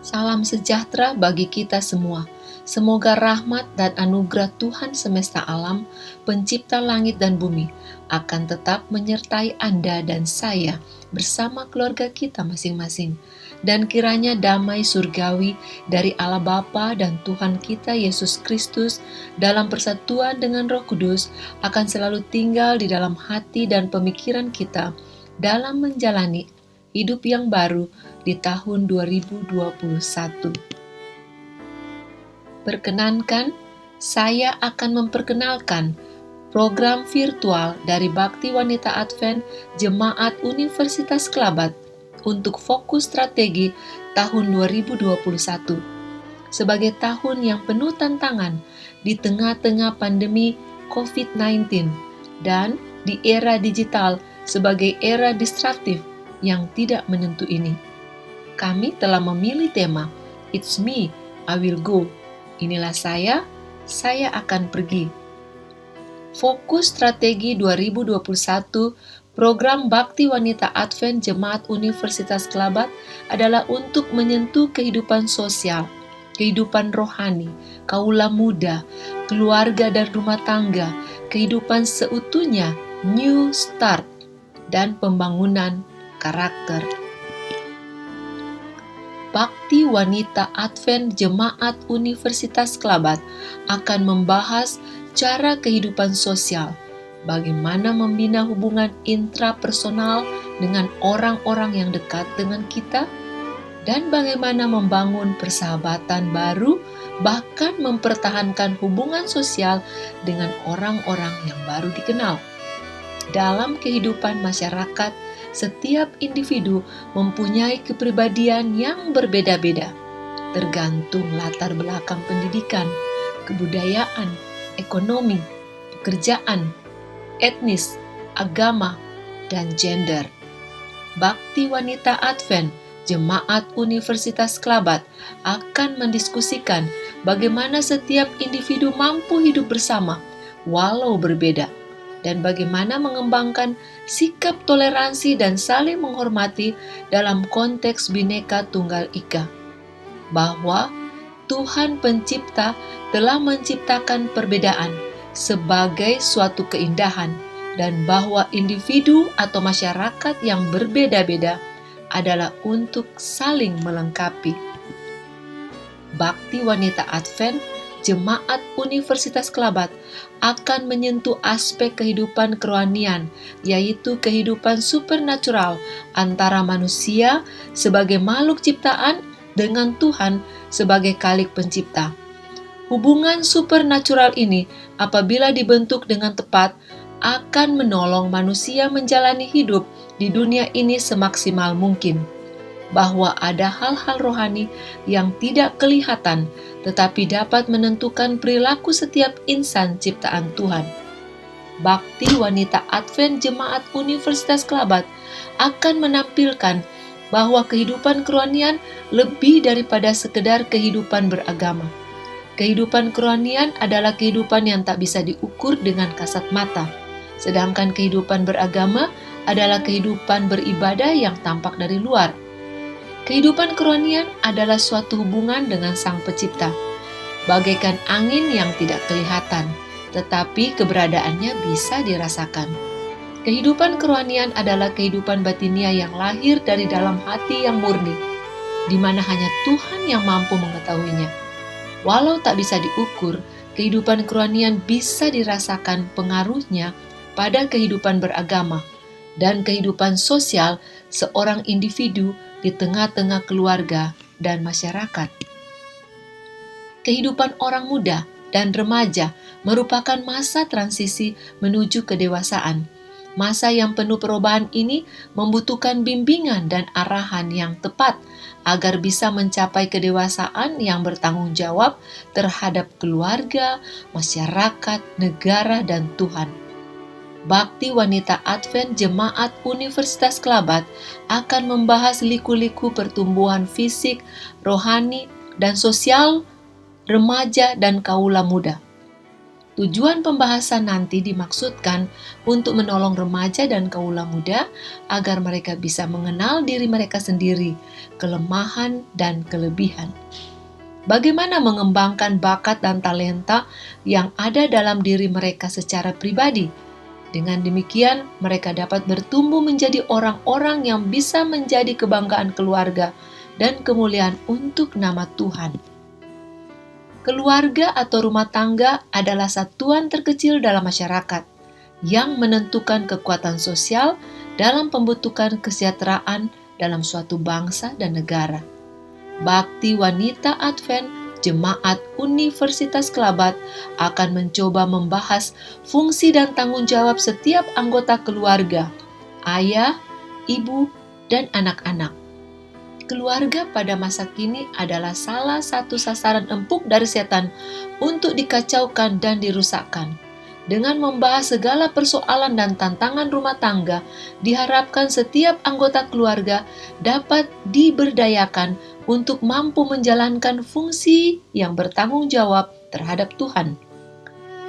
Salam sejahtera bagi kita semua. Semoga rahmat dan anugerah Tuhan semesta alam, pencipta langit dan bumi, akan tetap menyertai Anda dan saya bersama keluarga kita masing-masing. Dan kiranya damai surgawi dari Allah Bapa dan Tuhan kita Yesus Kristus dalam persatuan dengan Roh Kudus akan selalu tinggal di dalam hati dan pemikiran kita dalam menjalani hidup yang baru di tahun 2021. Perkenankan, saya akan memperkenalkan program virtual dari Bakti Wanita Advent Jemaat Universitas Kelabat untuk fokus strategi tahun 2021. Sebagai tahun yang penuh tantangan di tengah-tengah pandemi COVID-19 dan di era digital sebagai era disruptif yang tidak menentu ini. Kami telah memilih tema It's Me, I Will Go. Inilah saya akan pergi. Fokus strategi 2021 program Bakti Wanita Advent Jemaat Universitas Kelabat adalah untuk menyentuh kehidupan sosial, kehidupan rohani, kaula muda, keluarga dan rumah tangga, kehidupan seutuhnya, new start, dan pembangunan karakter. Bakti Wanita Advent Jemaat Universitas Kelabat akan membahas cara kehidupan sosial, bagaimana membina hubungan intrapersonal dengan orang-orang yang dekat dengan kita, dan bagaimana membangun persahabatan baru, bahkan mempertahankan hubungan sosial dengan orang-orang yang baru dikenal. Dalam kehidupan masyarakat, setiap individu mempunyai kepribadian yang berbeda-beda, tergantung latar belakang pendidikan, kebudayaan, ekonomi, pekerjaan, etnis, agama, dan gender. Bakti Wanita Advent Jemaat Universitas Kelabat akan mendiskusikan bagaimana setiap individu mampu hidup bersama walau berbeda, dan bagaimana mengembangkan sikap toleransi dan saling menghormati dalam konteks Bhinneka Tunggal Ika. Bahwa Tuhan Pencipta telah menciptakan perbedaan sebagai suatu keindahan, dan bahwa individu atau masyarakat yang berbeda-beda adalah untuk saling melengkapi. Bakti Wanita Advent Jemaat Universitas Kelabat akan menyentuh aspek kehidupan kerohanian, yaitu kehidupan supernatural antara manusia sebagai makhluk ciptaan dengan Tuhan sebagai Khalik Pencipta. Hubungan supernatural ini, apabila dibentuk dengan tepat, akan menolong manusia menjalani hidup di dunia ini semaksimal mungkin. Bahwa ada hal-hal rohani yang tidak kelihatan, tetapi dapat menentukan perilaku setiap insan ciptaan Tuhan. Bakti Wanita Advent Jemaat Universitas Kelabat akan menampilkan bahwa kehidupan kerohanian lebih daripada sekedar kehidupan beragama. Kehidupan kerohanian adalah kehidupan yang tak bisa diukur dengan kasat mata, sedangkan kehidupan beragama adalah kehidupan beribadah yang tampak dari luar. Kehidupan kerohanian adalah suatu hubungan dengan Sang Pencipta, bagaikan angin yang tidak kelihatan, tetapi keberadaannya bisa dirasakan. Kehidupan kerohanian adalah kehidupan batinia yang lahir dari dalam hati yang murni, di mana hanya Tuhan yang mampu mengetahuinya. Walau tak bisa diukur, kehidupan kerohanian bisa dirasakan pengaruhnya pada kehidupan beragama dan kehidupan sosial seorang individu di tengah-tengah keluarga dan masyarakat. Kehidupan orang muda dan remaja merupakan masa transisi menuju kedewasaan. Masa yang penuh perubahan ini membutuhkan bimbingan dan arahan yang tepat agar bisa mencapai kedewasaan yang bertanggung jawab terhadap keluarga, masyarakat, negara, dan Tuhan. Bakti Wanita Advent Jemaat Universitas Kelabat akan membahas liku-liku pertumbuhan fisik, rohani, dan sosial remaja dan kaula muda. Tujuan pembahasan nanti dimaksudkan untuk menolong remaja dan kaula muda agar mereka bisa mengenal diri mereka sendiri, kelemahan dan kelebihan. Bagaimana mengembangkan bakat dan talenta yang ada dalam diri mereka secara pribadi. Dengan demikian, mereka dapat bertumbuh menjadi orang-orang yang bisa menjadi kebanggaan keluarga dan kemuliaan untuk nama Tuhan. Keluarga atau rumah tangga adalah satuan terkecil dalam masyarakat yang menentukan kekuatan sosial dalam pembentukan kesejahteraan dalam suatu bangsa dan negara. Bakti Wanita Advent Jemaat Universitas Kelabat akan mencoba membahas fungsi dan tanggung jawab setiap anggota keluarga, ayah, ibu, dan anak-anak. Keluarga pada masa kini adalah salah satu sasaran empuk dari setan untuk dikacaukan dan dirusakkan. Dengan membahas segala persoalan dan tantangan rumah tangga, diharapkan setiap anggota keluarga dapat diberdayakan untuk mampu menjalankan fungsi yang bertanggung jawab terhadap Tuhan.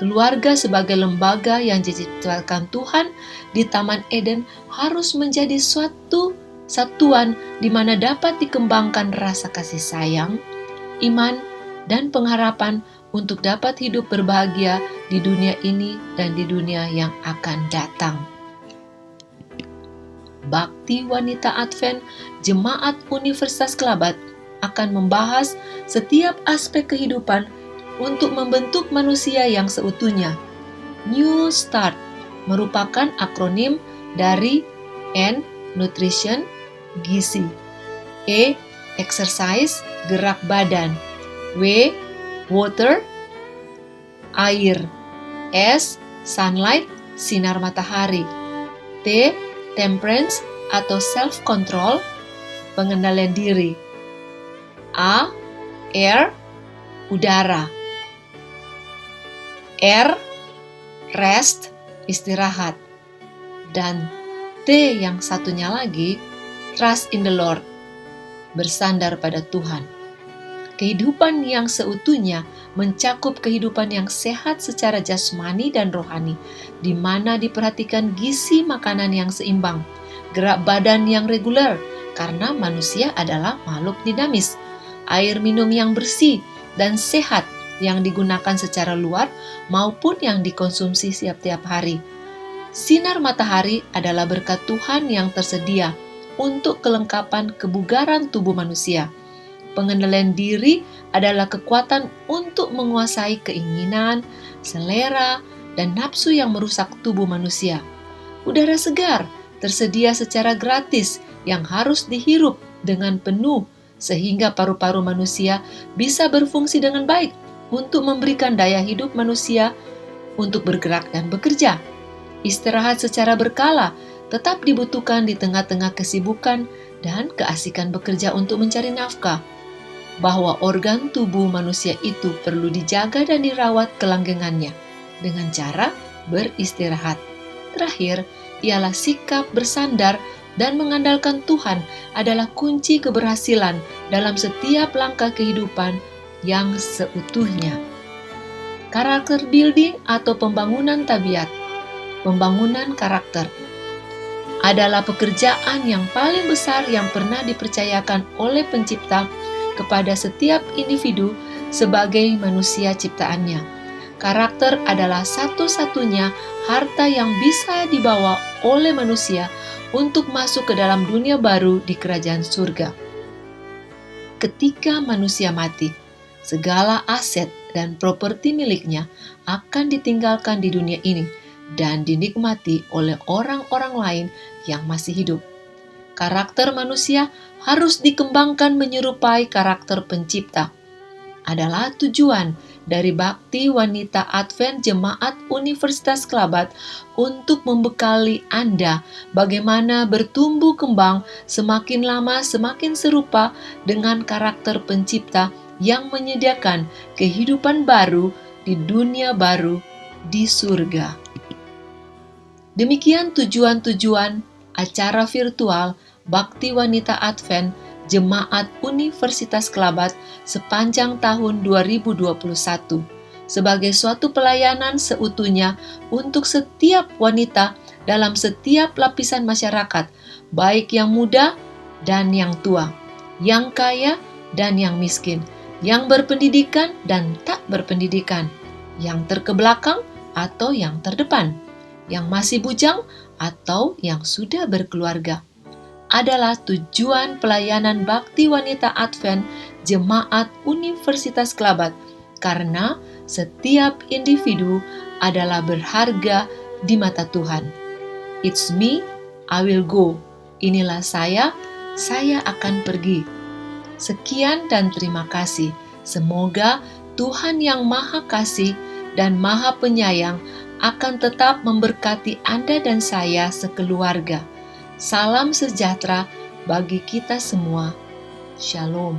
Keluarga sebagai lembaga yang diciptakan Tuhan di Taman Eden harus menjadi suatu satuan di mana dapat dikembangkan rasa kasih sayang, iman, dan pengharapan untuk dapat hidup berbahagia di dunia ini dan di dunia yang akan datang. Bakti Wanita Advent Jemaat Universitas Kelabat akan membahas setiap aspek kehidupan untuk membentuk manusia yang seutuhnya. New Start merupakan akronim dari N. Nutrition, gizi, E. Exercise, gerak badan, W. Water, air, S. Sunlight, sinar matahari, T. Temperance atau self-control, pengendalian diri, A. Air, udara, R. Rest, istirahat, dan T yang satunya lagi, trust in the Lord, bersandar pada Tuhan. Kehidupan yang seutuhnya mencakup kehidupan yang sehat secara jasmani dan rohani, di mana diperhatikan gizi makanan yang seimbang, gerak badan yang reguler, karena manusia adalah makhluk dinamis, air minum yang bersih dan sehat yang digunakan secara luar maupun yang dikonsumsi setiap hari. Sinar matahari adalah berkat Tuhan yang tersedia untuk kelengkapan kebugaran tubuh manusia. Pengendalian diri adalah kekuatan untuk menguasai keinginan, selera, dan nafsu yang merusak tubuh manusia. Udara segar tersedia secara gratis yang harus dihirup dengan penuh sehingga paru-paru manusia bisa berfungsi dengan baik untuk memberikan daya hidup manusia untuk bergerak dan bekerja. Istirahat secara berkala tetap dibutuhkan di tengah-tengah kesibukan dan keasikan bekerja untuk mencari nafkah. Bahwa organ tubuh manusia itu perlu dijaga dan dirawat kelanggengannya dengan cara beristirahat. Terakhir, ialah sikap bersandar dan mengandalkan Tuhan adalah kunci keberhasilan dalam setiap langkah kehidupan yang seutuhnya. Karakter building atau pembangunan tabiat, pembangunan karakter, adalah pekerjaan yang paling besar yang pernah dipercayakan oleh Pencipta kepada setiap individu sebagai manusia ciptaannya. Karakter adalah satu-satunya harta yang bisa dibawa oleh manusia untuk masuk ke dalam dunia baru di kerajaan surga. Ketika manusia mati, segala aset dan properti miliknya akan ditinggalkan di dunia ini dan dinikmati oleh orang-orang lain yang masih hidup. Karakter manusia harus dikembangkan menyerupai karakter Pencipta. Adalah tujuan dari Bakti Wanita Advent Jemaat Universitas Kelabat untuk membekali Anda bagaimana bertumbuh kembang semakin lama semakin serupa dengan karakter Pencipta yang menyediakan kehidupan baru di dunia baru di surga. Demikian tujuan-tujuan acara virtual Bakti Wanita Advent Jemaat Universitas Kelabat sepanjang tahun 2021. sebagai suatu pelayanan seutuhnya untuk setiap wanita dalam setiap lapisan masyarakat, baik yang muda dan yang tua, yang kaya dan yang miskin, yang berpendidikan dan tak berpendidikan, yang terkebelakang atau yang terdepan, yang masih bujang atau yang sudah berkeluarga. Adalah tujuan pelayanan bakti wanita Advent Jemaat Universitas Kelabat, karena setiap individu adalah berharga di mata Tuhan. It's me, I will go. Inilah saya akan pergi. Sekian dan terima kasih. Semoga Tuhan yang Maha Kasih dan Maha Penyayang akan tetap memberkati Anda dan saya sekeluarga. Salam sejahtera bagi kita semua. Shalom.